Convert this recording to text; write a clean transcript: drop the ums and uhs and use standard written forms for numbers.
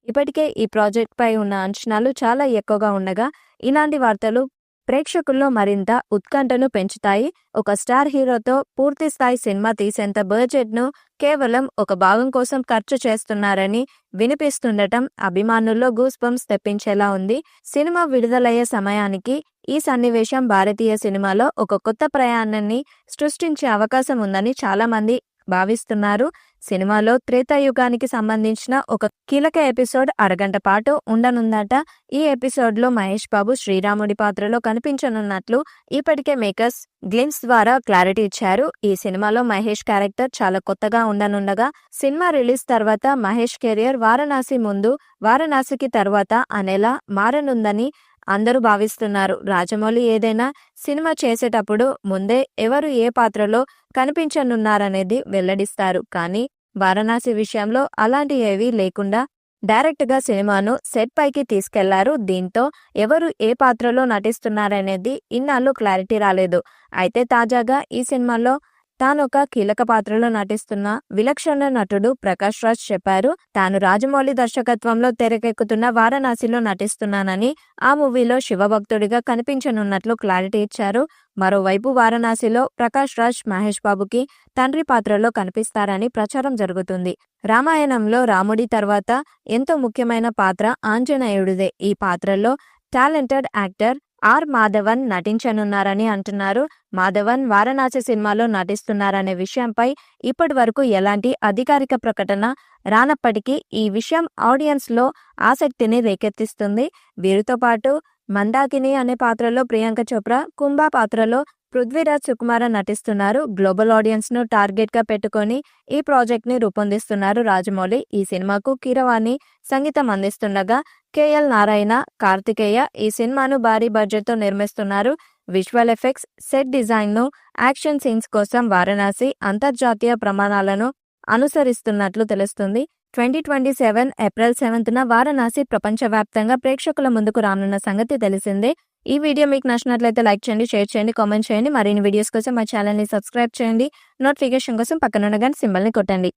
ఇప్పటికే ఈ ప్రాజెక్ట్ పై ఉన్న అంచనాలు చాలా ఎక్కువగా ఉండగా ఇలాంటి వార్తలు ప్రేక్షకుల్లో మరింత ఉత్కంఠను పెంచుతాయి. ఒక స్టార్ హీరోతో పూర్తి స్థాయి సినిమా తీసేంత బడ్జెట్ను కేవలం ఒక భాగం కోసం ఖర్చు చేస్తున్నారని వినిపిస్తుండటం అభిమానుల్లో గూస్ బంప్స్ తెప్పించేలా ఉంది. సినిమా విడుదలయ్యే సమయానికి ఈ సన్నివేశం భారతీయ సినిమాలో ఒక కొత్త ప్రయాణాన్ని సృష్టించే అవకాశం ఉందని చాలా మంది భావిస్తున్నారు. సినిమాలో త్రేతాయుగానికి సంబంధించిన ఒక కీలక ఎపిసోడ్ అరగంట పాటు ఉండనుందట. ఈ ఎపిసోడ్లో మహేష్ బాబు శ్రీరాముడి పాత్రలో కనిపించనున్నట్లు ఇప్పటికే మేకర్స్ గ్లిమ్స్ ద్వారా క్లారిటీ ఇచ్చారు. ఈ సినిమాలో మహేష్ క్యారెక్టర్ చాలా కొత్తగా ఉండనుండగా సినిమా రిలీజ్ తర్వాత మహేష్ కెరియర్ వారణాసి ముందు, వారణాసికి తర్వాత అనేలా మారనుందని అందరూ భావిస్తున్నారు. రాజమౌళి ఏదైనా సినిమా చేసేటప్పుడు ముందే ఎవరు ఏ పాత్రలో కనిపించనున్నారనేది వెల్లడిస్తారు. కానీ వారణాసి విషయంలో అలాంటి ఏవీ లేకుండా డైరెక్ట్గా సినిమాను సెట్ పైకి తీసుకెళ్లారు. దీంతో ఎవరు ఏ పాత్రలో నటిస్తున్నారనేది ఇన్నాళ్ళు క్లారిటీ రాలేదు. అయితే తాజాగా ఈ సినిమాలో తానొక కీలక పాత్రలో నటిస్తున్న విలక్షణ నటుడు ప్రకాష్ రాజ్ చెప్పారు. తాను రాజమౌళి దర్శకత్వంలో తెరకెక్కుతున్న వారణాసిలో నటిస్తున్నానని, ఆ మూవీలో శివభక్తుడిగా కనిపించనున్నట్లు క్లారిటీ ఇచ్చారు. మరోవైపు వారణాసిలో ప్రకాష్ రాజ్ మహేష్ బాబుకి తండ్రి పాత్రలో కనిపిస్తారని ప్రచారం జరుగుతుంది. రామాయణంలో రాముడి తర్వాత ఎంతో ముఖ్యమైన పాత్ర ఆంజనేయుడిదే. ఈ పాత్రలో టాలెంటెడ్ యాక్టర్ ఆర్ మాధవన్ నటించనున్నారని అంటున్నారు. మాధవన్ వారణాసి సినిమాలో నటిస్తున్నారనే విషయంపై ఇప్పటి వరకు ఎలాంటి అధికారిక ప్రకటన రానప్పటికీ ఈ విషయం ఆడియన్స్ లో ఆసక్తిని రేకెత్తిస్తుంది. వీరితో పాటు మందాకిని అనే పాత్రలో ప్రియాంక చోప్రా, కుంభా పాత్రలో పృథ్వీరాజ్ సుకుమార నటిస్తున్నారు. గ్లోబల్ ఆడియన్స్ ను టార్గెట్ గా పెట్టుకొని ఈ ప్రాజెక్ట్ ని రూపొందిస్తున్నారు రాజమౌళి. ఈ సినిమాకు కీరవాణి సంగీతం అందిస్తుండగా కేఎల్ నారాయణ, కార్తికేయ ఈ సినిమాను భారీ బడ్జెట్ తో నిర్మిస్తున్నారు. విజువల్ ఎఫెక్ట్స్, సెట్ డిజైన్ ను యాక్షన్ సీన్స్ కోసం వారణాసి అంతర్జాతీయ ప్రమాణాలను అనుసరిస్తున్నట్లు తెలుస్తుంది. 2027 ఏప్రిల్ 7న వారణాసి ప్రపంచవ్యాప్తంగా ప్రేక్షకుల ముందుకు రానున్న సంగతి తెలిసిందే. ఈ వీడియో మీకు నచ్చినట్లయితే లైక్ చేయండి, షేర్ చేయండి, కామెంట్ చేయండి. మరిన్ని వీడియోస్ కోసం మా ఛానల్ని సబ్స్క్రైబ్ చేయండి. నోటిఫికేషన్ కోసం పక్కనున్న గంట సింబల్ని కొట్టండి.